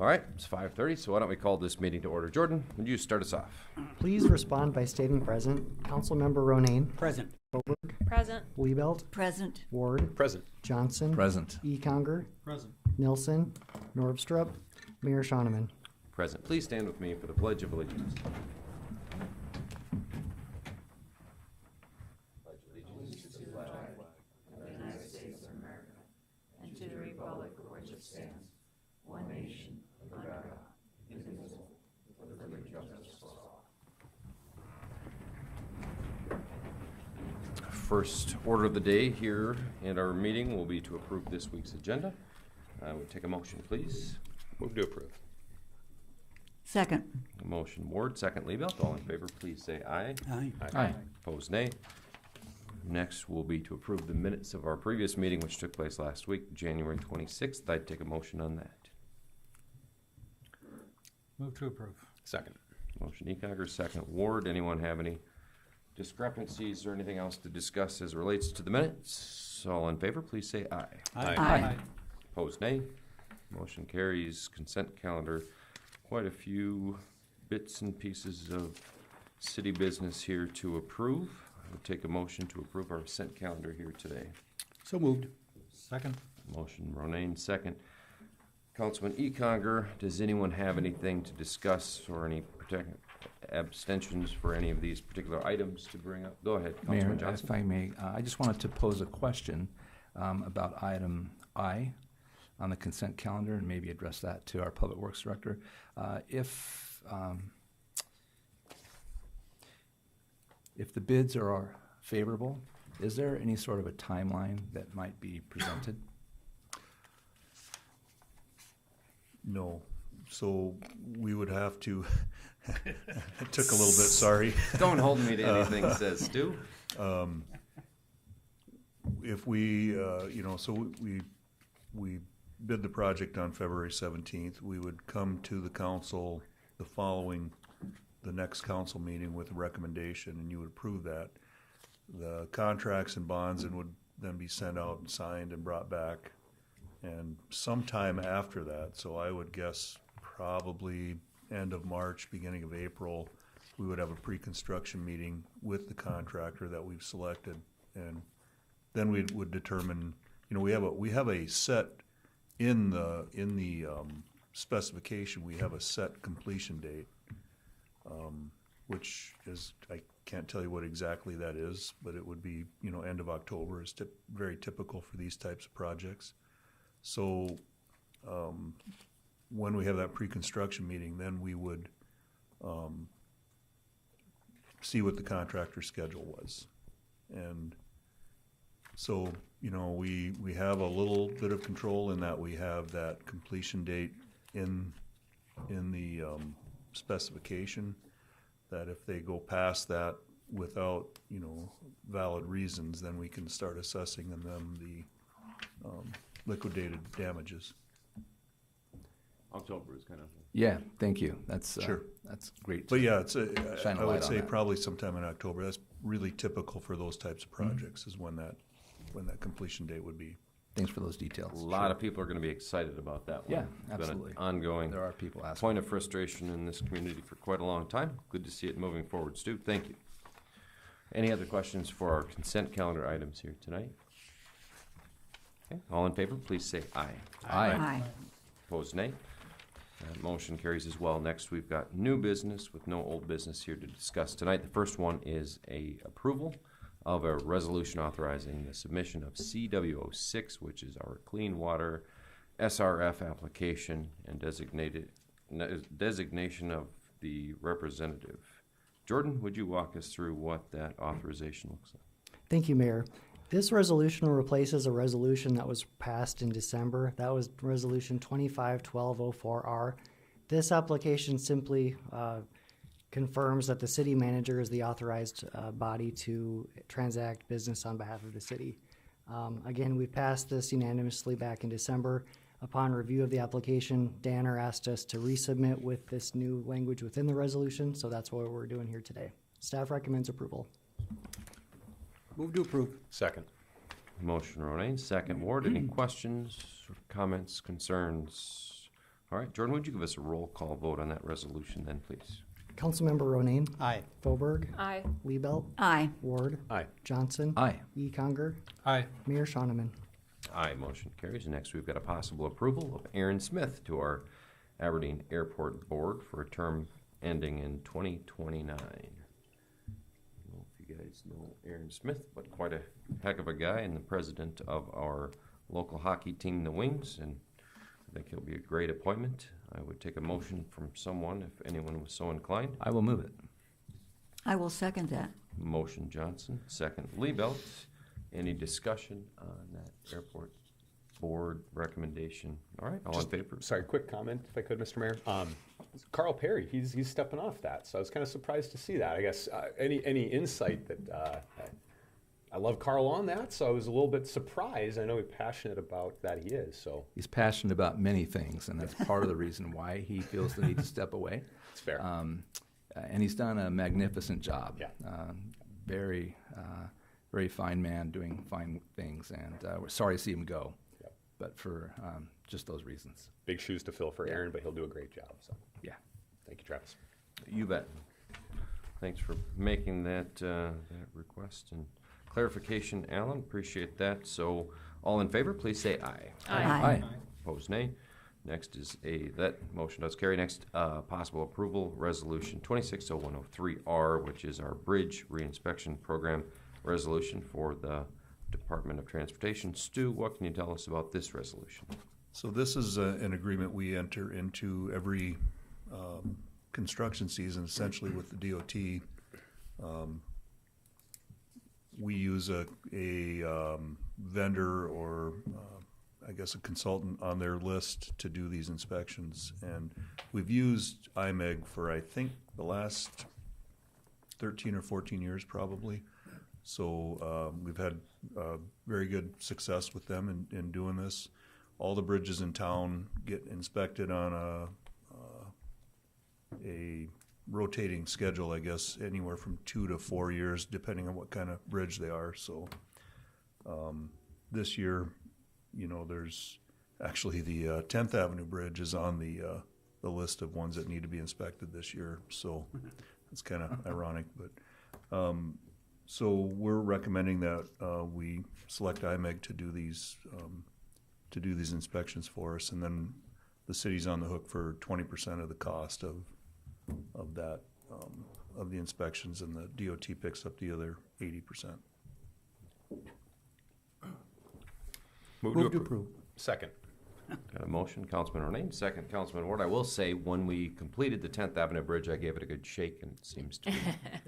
All right, it's 5:30, so why don't we call this meeting to order. Jordan, would you start us off? Please respond by stating present. Councilmember Ronayne. Present. Coburg. Present. Liebelt. Present. Ward. Present. Johnson. Present. Econger. Present. Nilsson. Norvstrup. Mayor Schoeneman. Present. Please stand with me for the Pledge of Allegiance. And to the republic for which it stands, one nation, under God, indivisible, with liberty and justice for all. First order of the day here in our meeting will be to approve this week's agenda. I would take a motion, please. Move to approve. Second. A motion Ward, second Liebelt. All in favor, please say aye. Aye. Aye. Opposed, nay. Next will be to approve the minutes of our previous meeting, which took place last week, January 26th. I'd take a motion on that. Move to approve. Second. Motion Econger, second Ward. Anyone have any discrepancies or anything else to discuss as it relates to the minutes? All in favor, please say aye. Aye. Opposed, nay. Motion carries. Consent calendar. Quite a few bits and pieces of city business here to approve. I would take a motion to approve our consent calendar here today. So moved. Second. Motion Ronayne, second. Councilman Econger, does anyone have anything to discuss or any abstentions for any of these particular items to bring up? Go ahead, Mayor, Councilman Johnson. if I may, I just wanted to pose a question about item I on the consent calendar and maybe address that to our Public Works Director. If the bids are favorable, is there any sort of a timeline that might be presented? No. So we would have to, it took a little bit, sorry. Don't hold me to anything, says Stu. If we, so we bid the project on February 17th. We would come to the council the next council meeting with a recommendation, and you would approve that. The contracts and bonds and would then be sent out and signed and brought back. And sometime after that, so I would guess probably end of March, beginning of April, we would have a pre-construction meeting with the contractor that we've selected, and then we would determine. We have a set in the specification. We have a set completion date, which is, I can't tell you what exactly that is, but it would be end of October is very typical for these types of projects. So when we have that pre-construction meeting, then we would see what the contractor's schedule was. And so, we have a little bit of control in that we have that completion date in the specification, that if they go past that without, valid reasons, then we can start assessing them the liquidated damages. October is kind of. Yeah, thank you. That's Sure. That's great. But yeah, Shine a I light would on say that. probably sometime in October. That's really typical for those types of projects, is when that completion date would be. Thanks for those details. A lot of people are going to be excited about that one. Yeah, It's absolutely. been an ongoing There are people asking. point of frustration in this community for quite a long time. Good to see it moving forward. Stu, thank you. Any other questions for our consent calendar items here tonight? Okay. All in favor, please say aye. Aye. Opposed, nay. That motion carries as well. Next, we've got new business with no old business here to discuss tonight. The first one is a approval of a resolution authorizing the submission of CW06, which is our Clean Water SRF application, and designation of the representative. Jordan, would you walk us through what that authorization looks like? Thank you, Mayor. This resolution replaces a resolution that was passed in December. That was Resolution 25-1204R. This application simply confirms that the city manager is the authorized body to transact business on behalf of the city. Again, we passed this unanimously back in December. Upon review of the application, Danner asked us to resubmit with this new language within the resolution, so that's what we're doing here today. Staff recommends approval. Move to approve. Second. Motion Ronayne, second Ward. Any questions, comments, concerns All right, Jordan, would you give us a roll call vote on that resolution then, please? Councilmember Ronayne, Aye. Foberg, Aye. Liebelt, Aye. Ward, Aye. Johnson, Aye. Econger, Aye. Mayor Shonneman. Aye, motion carries. Next, we've got a possible approval of Aaron Smith to our Aberdeen Airport Board for a term ending in 2029. I don't know if you guys know Aaron Smith, but quite a heck of a guy and the president of our local hockey team, the Wings, and I think he'll be a great appointment. I would take a motion from someone if anyone was so inclined. I will move it. I will second that. Motion Johnson, second Liebelt. Any discussion on that airport board recommendation? All right, all in favor? Sorry, quick comment, if I could, Mr. Mayor. Carl Perry, he's stepping off that, so I was kind of surprised to see that. I guess any insight that I love Carl on that, so I was a little bit surprised. I know he's passionate about that. He is so. He's passionate about many things, and that's part of the reason why he feels the need to step away. It's fair. And he's done a magnificent job. Yeah. Very, very fine man doing fine things, and we're sorry to see him go. Yep. But for just those reasons. Big shoes to fill for Aaron, but he'll do a great job. So Yeah. thank you, Travis. You bet. Thanks for making that, that request and clarification, Alan. Appreciate that. So, all in favor, please say aye. Aye. Opposed, nay. Next is that motion does carry. Next, possible approval, resolution 260103R, which is our bridge reinspection program resolution for the Department of Transportation. Stu, what can you tell us about this resolution? So this is an agreement we enter into every construction season, essentially with the DOT. We use a vendor or I guess a consultant on their list to do these inspections. And we've used IMEG for, I think, the last 13 or 14 years probably. So we've had very good success with them in doing this. All the bridges in town get inspected on a rotating schedule, I guess, anywhere from 2 to 4 years, depending on what kind of bridge they are. So this year, you know, there's actually the 10th Avenue Bridge is on the list of ones that need to be inspected this year. So it's kind of ironic, but so we're recommending that we select IMEG to do these inspections for us, and then the city's on the hook for 20% of the cost of that of the inspections, and the DOT picks up the other 80%. Move to approve. Second. Got a motion, Councilman Ronayne, second, Councilman Ward. I will say, when we completed the 10th Avenue Bridge, I gave it a good shake, and it seems to be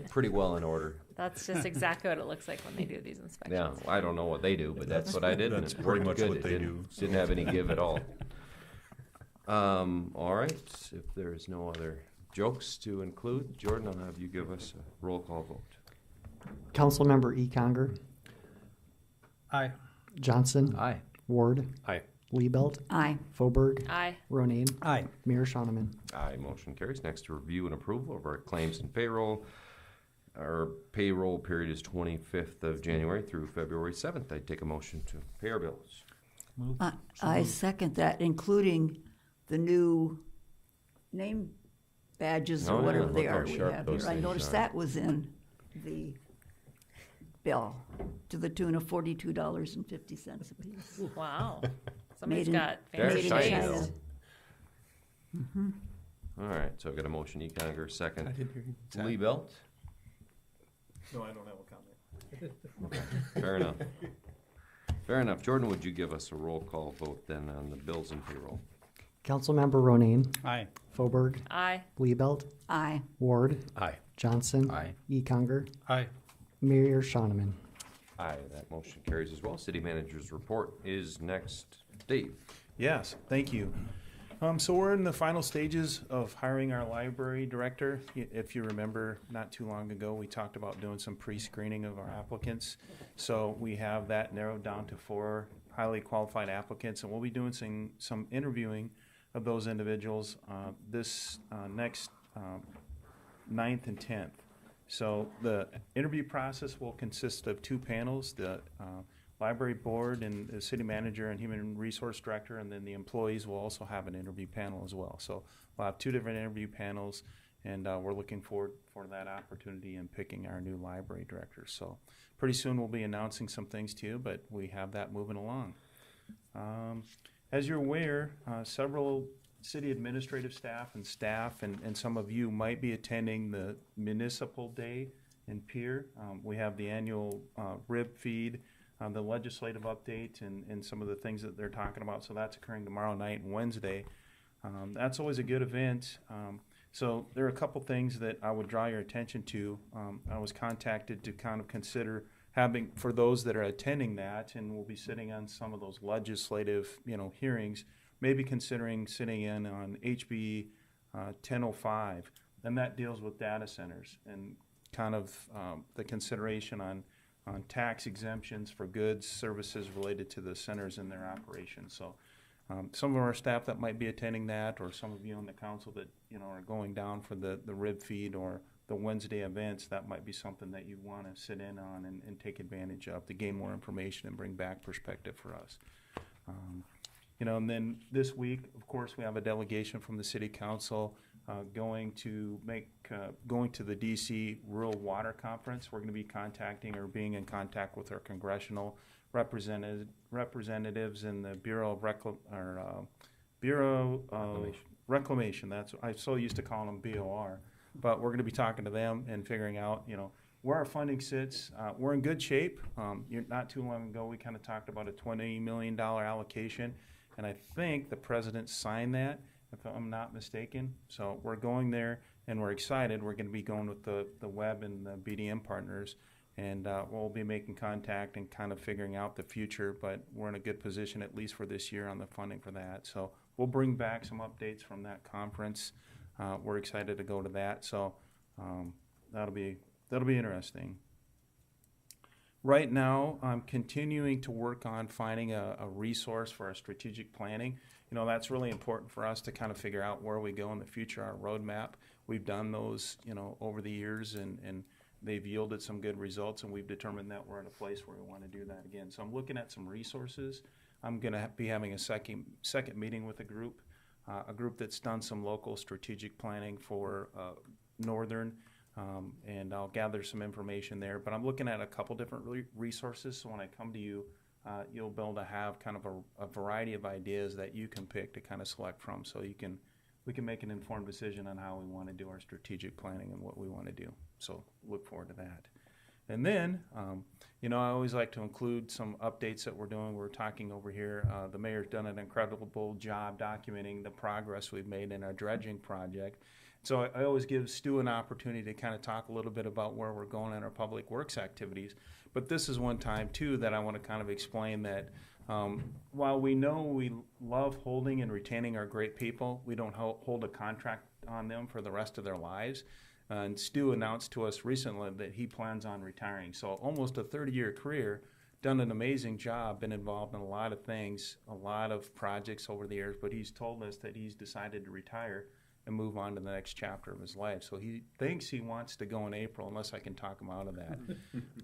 pretty well in order. That's just exactly what it looks like when they do these inspections. Yeah, I don't know what they do, but that's what I did, and That's it pretty worked much good. what It they didn't- do, so. Didn't have any give at all. All right, if there's no other jokes to include, Jordan, I'll have you give us a roll call vote. Councilmember Econger, Aye. Johnson, Aye. Ward, Aye. Liebelt, Aye. Foberg, Aye. Ronayne, Aye. Mayor Shonneman. Aye, motion carries. Next, to review and approval of our claims and payroll. Our payroll period is 25th of January through February 7th. I take a motion to pay our bills. I second that, including the new name badges Oh, or yeah, whatever look they how are we sharp have those here. I things noticed are. that was in the bill to the tune of $42.50 a piece. Wow. Somebody's in- got They're fancy shiny, taste. though. China. All right, so I've got a motion, Econger, second. didn't hear you. Lee Belt? No, I don't have a comment. Fair enough. Fair enough. Jordan, would you give us a roll call vote then on the bills and payroll? Councilmember Ronayne, Aye. Foberg, Aye. Liebelt, Aye. Ward, Aye. Johnson, Aye. Econger, Aye. Mayor Shonneman. Aye, that motion carries as well. City manager's report is next. Dave? Yes, thank you. So we're in the final stages of hiring our library director. If you remember, not too long ago, we talked about doing some pre-screening of our applicants. So we have that narrowed down to 4 highly qualified applicants, and we'll be doing some interviewing of those individuals this next 9th and 10th. So the interview process will consist of 2 panels. The library board and the city manager and human resource director, and then the employees will also have an interview panel as well. So we'll have 2 different interview panels, and we're looking forward for that opportunity in picking our new library director. So pretty soon we'll be announcing some things to you, but we have that moving along. As you're aware, several city administrative staff and some of you might be attending the Municipal Day in Pierre. We have the annual rib feed, the legislative update, and some of the things that they're talking about. So that's occurring tomorrow night and Wednesday. That's always a good event. So there are a couple things that I would draw your attention to. I was contacted to kind of consider having, for those that are attending that, and we'll be sitting on some of those legislative, hearings, maybe considering sitting in on HB 1005, and that deals with data centers and kind of the consideration on tax exemptions for goods, services related to the centers and their operations. So some of our staff that might be attending that, or some of you on the council that are going down for the rib feed or the Wednesday events, that might be something that you want to sit in on and take advantage of to gain more information and bring back perspective for us. And then this week, of course, we have a delegation from the City Council going to the DC Rural Water Conference. We're going to be contacting or being in contact with our congressional representatives in the Bureau of Reclamation. That's, I so used to call them BOR, but we're going to be talking to them and figuring out, where our funding sits. We're in good shape. Not too long ago, we kind of talked about a $20 million allocation, and I think the president signed that, if I'm not mistaken. So we're going there, and we're excited. We're going to be going with the Web and the BDM partners, and we'll be making contact and kind of figuring out the future, but we're in a good position, at least for this year, on the funding for that. So we'll bring back some updates from that conference. We're excited to go to that, so that'll be interesting. Right now, I'm continuing to work on finding a resource for our strategic planning. That's really important for us to kind of figure out where we go in the future, our roadmap. We've done those, over the years, and they've yielded some good results, and we've determined that we're in a place where we want to do that again. So I'm looking at some resources. I'm going to be having a second meeting with a group that's done some local strategic planning for Northern, and I'll gather some information there. But I'm looking at a couple different resources, so when I come to you, you'll be able to have kind of a variety of ideas that you can pick to kind of select from, so we can make an informed decision on how we want to do our strategic planning and what we want to do. So look forward to that. And then, I always like to include some updates that we're doing. We're talking over here. The mayor's done an incredible job documenting the progress we've made in our dredging project. So I always give Stu an opportunity to kind of talk a little bit about where we're going in our public works activities. But this is one time, too, that I want to kind of explain that while we know we love holding and retaining our great people, we don't hold a contract on them for the rest of their lives. And Stu announced to us recently that he plans on retiring. So almost a 30-year career, done an amazing job, been involved in a lot of things, a lot of projects over the years, but he's told us that he's decided to retire and move on to the next chapter of his life. So he thinks he wants to go in April, unless I can talk him out of that.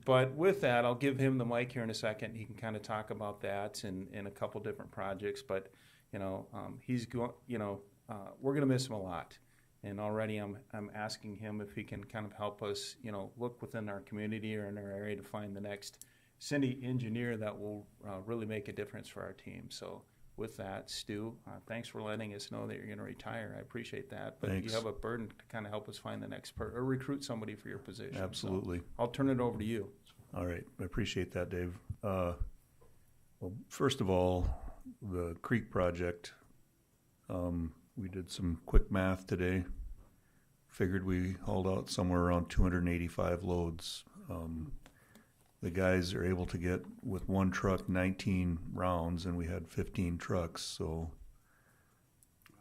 But with that, I'll give him the mic here in a second. He can kind of talk about that and a couple different projects. But, he's going, we're going to miss him a lot. And already I'm asking him if he can kind of help us, look within our community or in our area to find the next city engineer that will really make a difference for our team. So with that, Stu, thanks for letting us know that you're going to retire. I appreciate that. But Thanks. You have a burden to kind of help us find the next or recruit somebody for your position. Absolutely. So I'll turn it over to you. All right, I appreciate that, Dave. Well, first of all, the creek project, we did some quick math today. Figured we hauled out somewhere around 285 loads. The guys are able to get, with one truck, 19 rounds, and we had 15 trucks, so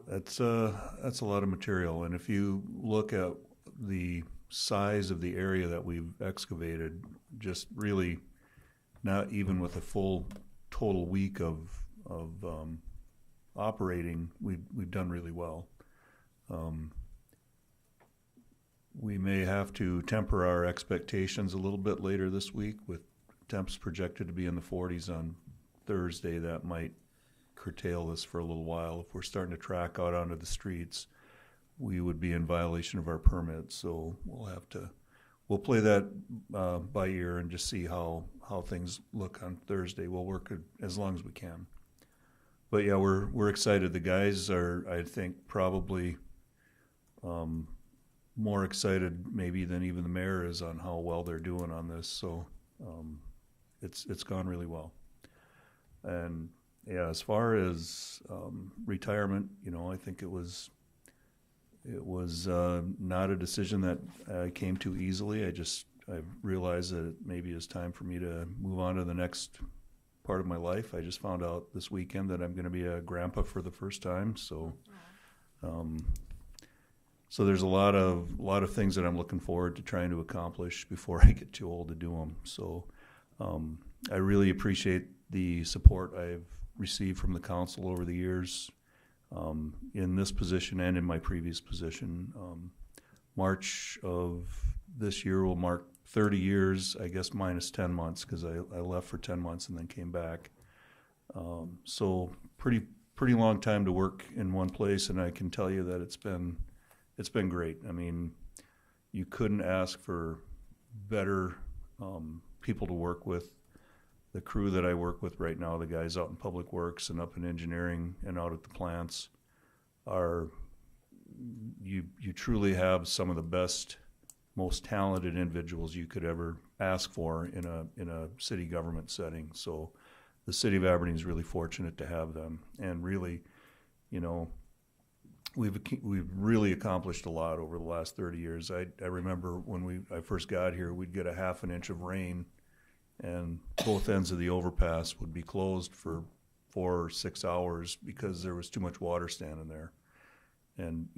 that's a lot of material. And if you look at the size of the area that we've excavated, just really not even with a full total week of operating, we've done really well. We may have to temper our expectations a little bit later this week with temps projected to be in the 40s on Thursday. That might curtail this for a little while. If we're starting to track out onto the streets, we would be in violation of our permit. So we'll play that by ear and just see how things look on Thursday. We'll work it as long as we can. But yeah, we're excited. The guys are, I think, probably more excited maybe than even the mayor is on how well they're doing on this. So it's gone really well. And yeah, as far as retirement, I think it was not a decision that came too easily. I realized that it maybe is time for me to move on to the next part of my life. I just found out this weekend that I'm going to be a grandpa for the first time. So, so there's a lot of things that I'm looking forward to trying to accomplish before I get too old to do them. So, I really appreciate the support I've received from the council over the years, in this position and in my previous position. March of this year will mark 30 years, I guess minus 10 months, because I left for 10 months and then came back. So pretty long time to work in one place, and I can tell you that it's been great. I mean, you couldn't ask for better people to work with. The crew that I work with right now, the guys out in Public Works and up in engineering and out at the plants, you truly have some of the best, most talented individuals you could ever ask for in a city government setting. So the city of Aberdeen is really fortunate to have them, and really, we've really accomplished a lot over the last 30 years. I remember when I first got here, we'd get a half an inch of rain, and both ends of the overpass would be closed for 4 or 6 hours because there was too much water standing there. And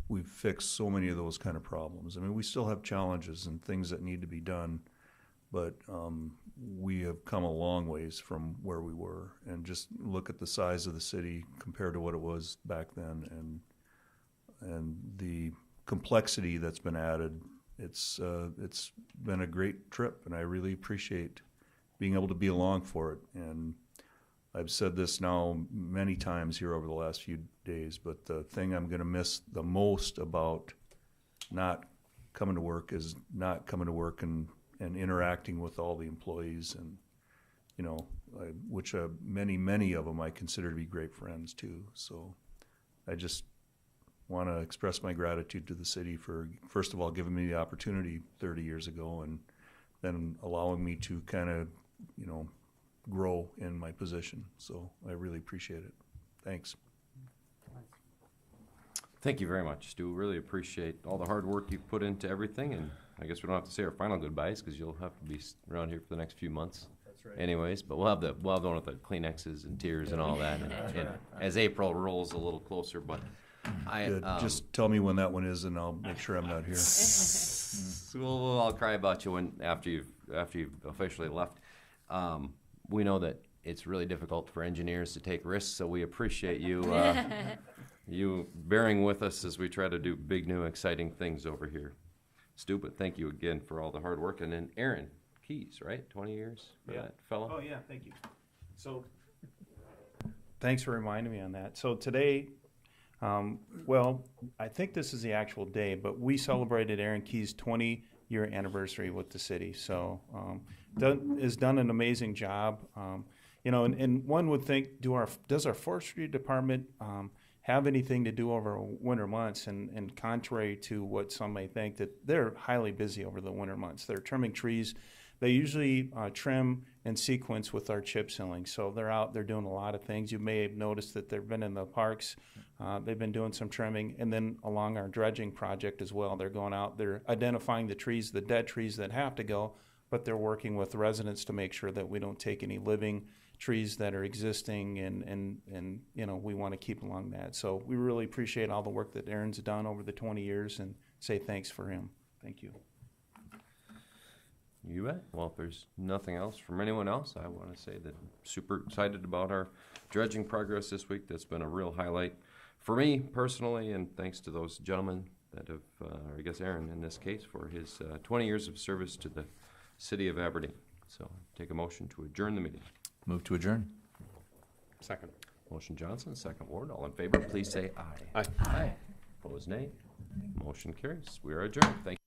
we've fixed so many of those kind of problems. I mean, we still have challenges and things that need to be done, but we have come a long ways from where we were. And just look at the size of the city compared to what it was back then, and the complexity that's been added. It's been a great trip, and I really appreciate being able to be along for it. And I've said this now many times here over the last few days, but the thing I'm going to miss the most about not coming to work is not coming to work and interacting with all the employees, and which many of them I consider to be great friends too. So I just want to express my gratitude to the city for, first of all, giving me the opportunity 30 years ago, and then allowing me to kind of, grow in my position. So I really appreciate it. Thanks. Thank you very much, Stu. Really appreciate all the hard work you've put into everything, and I guess we don't have to say our final goodbyes because you'll have to be around here for the next few months. That's right. Anyways, but we'll have the one with the Kleenexes and tears and all that, and as April rolls a little closer. But Good. Just tell me when that one is, and I'll make sure I'm not here. I'll cry about you after you've officially left. We know that it's really difficult for engineers to take risks, so we appreciate you you bearing with us as we try to do big, new, exciting things over here. Stu, but thank you again for all the hard work. And then Aaron Keys, right? 20 years for that fellow? Oh, yeah, thank you. So thanks for reminding me on that. So today, I think this is the actual day, but we celebrated Aaron Key's 20-year anniversary with the city. So has done an amazing job. And one would think, does our forestry department have anything to do over winter months? And contrary to what some may think, that they're highly busy over the winter months. They're trimming trees. They usually trim in sequence with our chip sealing. So they're out, they're doing a lot of things. You may have noticed that they've been in the parks. They've been doing some trimming. And then along our dredging project as well, they're going out, they're identifying the trees, the dead trees that have to go, but they're working with residents to make sure that we don't take any living trees that are existing, and we want to keep along that. So we really appreciate all the work that Aaron's done over the 20 years and say thanks for him. Thank you. You bet. Well, if there's nothing else from anyone else, I want to say that I'm super excited about our dredging progress this week. That's been a real highlight for me personally, and thanks to those gentlemen that have, or I guess Aaron in this case, for his 20 years of service to the city of Aberdeen. So take a motion to adjourn the meeting. Move to adjourn. Second. Motion Johnson, second Ward. All in favor, please say aye. Aye. Aye. Opposed, nay. Motion carries. We are adjourned. Thank you.